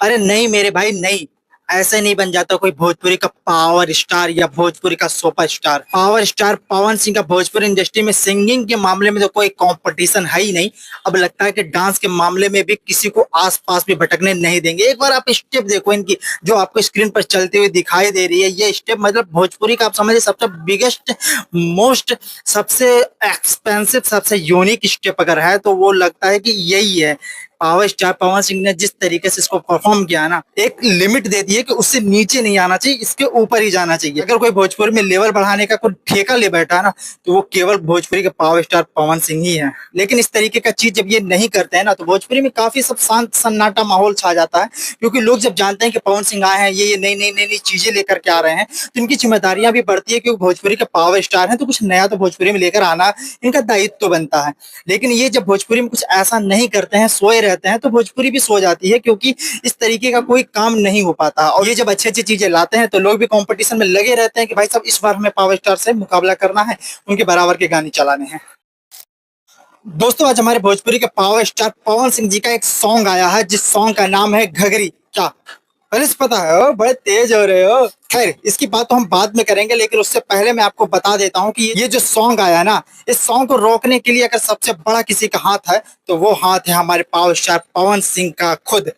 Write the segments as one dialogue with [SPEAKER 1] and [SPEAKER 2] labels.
[SPEAKER 1] अरे नहीं मेरे भाई नहीं, ऐसे नहीं बन जाता कोई भोजपुरी का पावर स्टार या भोजपुरी का super star. Power star Pawan Singh का भोजपुरी इंडस्ट्री में सिंगिंग के मामले में तो कोई कंपटीशन है ही नहीं। अब लगता है कि डांस के मामले में भी किसी को आसपास भी भटकने नहीं देंगे। एक बार आप स्टेप देखो इनकी, जो आपको स्क्रीन पर चलते हुए दिखाई दे रही है, ये स्टेप मतलब भोजपुरी का आप समझिए सबसे बिगेस्ट, मोस्ट, सबसे एक्सपेंसिव, सबसे यूनिक स्टेप अगर है तो वो लगता है कि यही है। पावर स्टार पवन सिंह ने जिस तरीके से इसको परफॉर्म किया ना, एक लिमिट दे दी है कि उससे नीचे नहीं आना चाहिए, इसके ऊपर ही जाना चाहिए। अगर कोई भोजपुरी में लेवल बढ़ाने का कोई ठेका ले बैठा है ना, तो वो केवल भोजपुरी के पावर स्टार पवन सिंह ही है। लेकिन इस तरीके का चीज जब ये नहीं करते हैं ना, तो भोजपुरी में काफी सब शांत सन्नाटा माहौल छा जाता है। क्योंकि लोग जब जानते हैं कि पवन सिंह आए हैं, ये नई नई नई नई चीजें लेकर के आ रहे हैं, तो इनकी जिम्मेदारियां भी बढ़ती है। क्योंकि भोजपुरी के पावर स्टार हैं तो कुछ नया तो भोजपुरी में लेकर आना इनका दायित्व बनता है। लेकिन ये जब भोजपुरी में कुछ ऐसा नहीं करते हैं, सोए रहते हैं, तो भोजपुरी भी सो जाती है। क्योंकि इस तरीके का कोई काम नहीं हो पाता। और ये जब अच्छी अच्छी चीजें लाते हैं तो लोग भी कंपटीशन में लगे रहते हैं कि भाई साहब इस बार हमें पावर स्टार से मुकाबला करना है, उनके बराबर के गाने चलाने हैं। दोस्तों आज हमारे भोजपुरी के पावर स्टार पवन सिंह जी का एक सॉन्ग आया है, जिस सॉन्ग का नाम है घघरी। क्या पहले से पता है? हो बड़े तेज हो रहे हो। खैर इसकी बात तो हम बाद में करेंगे, लेकिन उससे पहले मैं आपको बता देता हूँ कि ये जो सॉन्ग आया है ना, इस सॉन्ग को रोकने के लिए अगर सबसे बड़ा किसी का हाथ है तो वो हाथ है हमारे पावर स्टार पवन सिंह का खुद।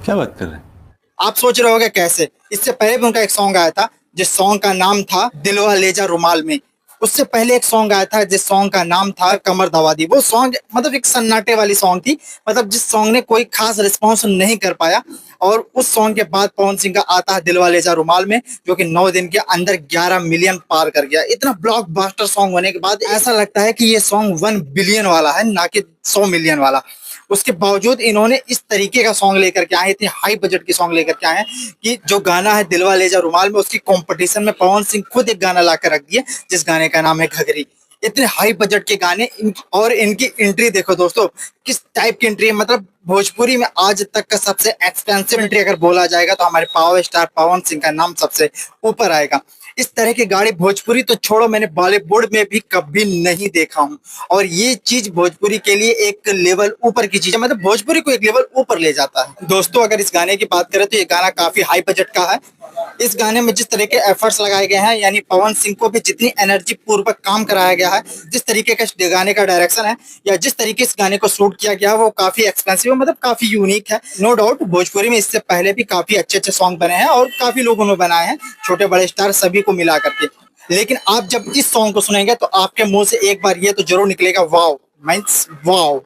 [SPEAKER 2] क्या बात कर रहे हैं?
[SPEAKER 1] आप सोच रहे होगे कैसे। इससे पहले भी उनका एक सॉन्ग आया था जिस सॉन्ग का नाम था दिलवा ले जा रुमाल में। उससे पहले एक सॉन्ग आया था जिस सॉन्ग का नाम था कमर दवा दी। वो सॉन्ग मतलब एक सन्नाटे वाली सॉन्ग थी, मतलब जिस सॉन्ग ने कोई खास रिस्पॉन्स नहीं कर पाया। और उस सॉन्ग के बाद पवन सिंह का आता है दिलवा ले जा रुमाल में, जो कि 9 दिन के अंदर 11 मिलियन पार कर गया। इतना ब्लॉकबस्टर सॉन्ग होने के बाद ऐसा लगता है कि ये सॉन्ग 1 बिलियन वाला है, ना कि 100 मिलियन वाला। उसके बावजूद इन्होंने इस तरीके का सॉन्ग लेकर के आए, इतने हाई बजट की सॉन्ग लेकर के आए हैं कि जो गाना है दिलवा ले जा रुमाल में, उसकी कंपटीशन में पवन सिंह खुद एक गाना ला कर रख दिए, जिस गाने का नाम है घघरी। इतने हाई बजट के गाने और इनकी एंट्री देखो दोस्तों, किस टाइप की एंट्री है। मतलब भोजपुरी में आज तक का सबसे एक्सपेंसिव एंट्री अगर बोला जाएगा तो हमारे पावर स्टार पवन सिंह का नाम सबसे ऊपर आएगा। इस तरह की गाड़ी भोजपुरी तो छोड़ो, मैंने बॉलीवुड में भी कभी नहीं देखा हूँ। और ये चीज भोजपुरी के लिए एक लेवल ऊपर की चीज है, मतलब भोजपुरी को एक लेवल ऊपर ले जाता है। दोस्तों अगर इस गाने की बात करें तो ये गाना काफी हाई बजट का है। इस गाने में जिस तरह के एफर्ट्स लगाए गए हैं, यानी पवन सिंह को भी जितनी एनर्जी पूर्वक काम कराया गया है, जिस तरीके का इस गाने का डायरेक्शन है या जिस तरीके इस गाने को शूट किया गया है, वो काफी एक्सपेंसिव है, मतलब काफी यूनिक है। नो डाउट भोजपुरी में इससे पहले भी काफी अच्छे अच्छे सॉन्ग बने हैं और काफी लोगों ने बनाए हैं, छोटे बड़े स्टार सभी को मिला करके। लेकिन आप जब इस सॉन्ग को सुनेंगे तो आपके मुंह से एक बार ये तो जरूर निकलेगा, वाओ, मीन्स वाओ।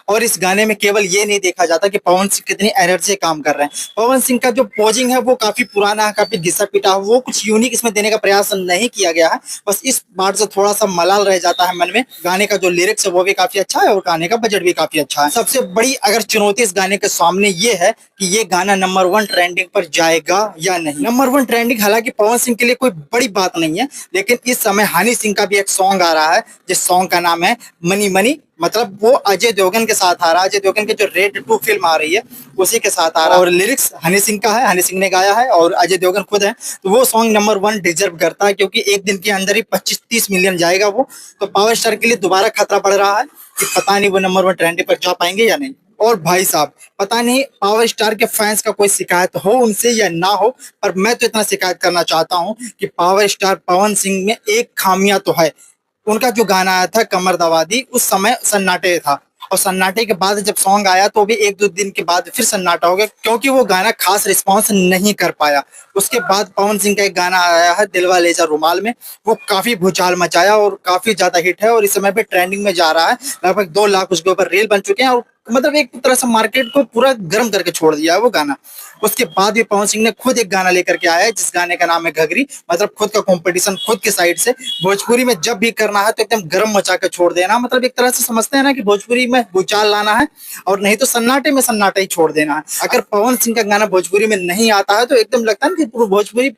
[SPEAKER 1] और इस गाने में केवल ये नहीं देखा जाता कि पवन सिंह कितनी एनर्जी से काम कर रहे हैं। पवन सिंह का जो पोजिंग है वो काफी पुराना है, काफी घिसा पिटा, वो कुछ यूनिक इसमें देने का प्रयास नहीं किया गया है। बस इस बात से थोड़ा सा मलाल रह जाता है मन में। गाने का जो लिरिक्स है वो भी काफी अच्छा है और गाने का बजट भी काफी अच्छा है। सबसे बड़ी अगर चुनौती इस गाने के सामने ये है कि ये गाना नंबर 1 ट्रेंडिंग पर जाएगा या नहीं। नंबर 1 ट्रेंडिंग हालांकि पवन सिंह के लिए कोई बड़ी बात नहीं है, लेकिन इस समय हनी सिंह का भी एक सॉन्ग आ रहा है जिस सॉन्ग का नाम है मनी मनी। मतलब वो अजय देवगन के साथ आ रहा है, अजय देवगन की जो रेड 2 फिल्म आ रही है उसी के साथ आ रहा है। और लिरिक्स हनी सिंह का है, हनी सिंह ने गाया है और अजय देवगन खुद है। तो वो सॉन्ग नंबर 1 डिजर्व करता है, क्योंकि एक दिन के अंदर ही 25-30 मिलियन जाएगा वो। तो पावर स्टार के लिए दोबारा खतरा बढ़ रहा है कि पता नहीं वो नंबर 1 ट्रेंडिंग पर जा पाएंगे या नहीं। और भाई साहब पता नहीं पावर स्टार के फैंस का कोई शिकायत हो उनसे या ना हो, पर मैं तो इतना शिकायत करना चाहता हूँ कि पावर स्टार पवन सिंह में एक खामियां तो है। उनका जो गाना आया था कमर दवा दी, उस समय सन्नाटे था, और सन्नाटे के बाद जब सॉन्ग आया तो भी 1-2 दिन के बाद फिर सन्नाटा हो गया, क्योंकि वो गाना खास रिस्पांस नहीं कर पाया। उसके बाद पवन सिंह का एक गाना आया है दिलवा ले जा रुमाल में, वो काफी भूचाल मचाया और काफी ज्यादा हिट है और इस समय पे ट्रेंडिंग में जा रहा है। लगभग 2 लाख उसके ऊपर रील बन चुके हैं और मतलब एक तरह से मार्केट को पूरा गर्म करके छोड़ दिया है वो गाना। उसके बाद भी पवन सिंह ने खुद एक गाना लेकर के आया है जिस गाने का नाम है घघरी। मतलब खुद का कंपटीशन खुद के साइड से। भोजपुरी में जब भी करना है तो एकदम गर्म मचा के छोड़ देना, मतलब एक तरह से समझते हैं ना कि भोजपुरी में भूचाल लाना है और नहीं तो सन्नाटे में सन्नाटा ही छोड़ देना है। अगर पवन सिंह का गाना भोजपुरी में नहीं आता है तो एकदम लगता है ना कि पूरी भोजपुरी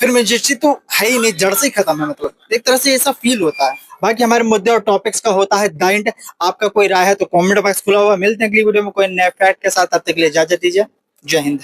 [SPEAKER 1] फिल्म इंडस्ट्री तो है ही नहीं, जड़ से ही खत्म है। मतलब एक तरह से ऐसा फील होता है। बाकी हमारे मुद्दे और टॉपिक्स का होता है द एंड। आपका कोई राय है तो कमेंट बॉक्स खुला हुआ। मिलते हैं अगली वीडियो में कोई नए फैक्ट के साथ, तब तक के लिए इजाजत दीजिए। जय हिंद।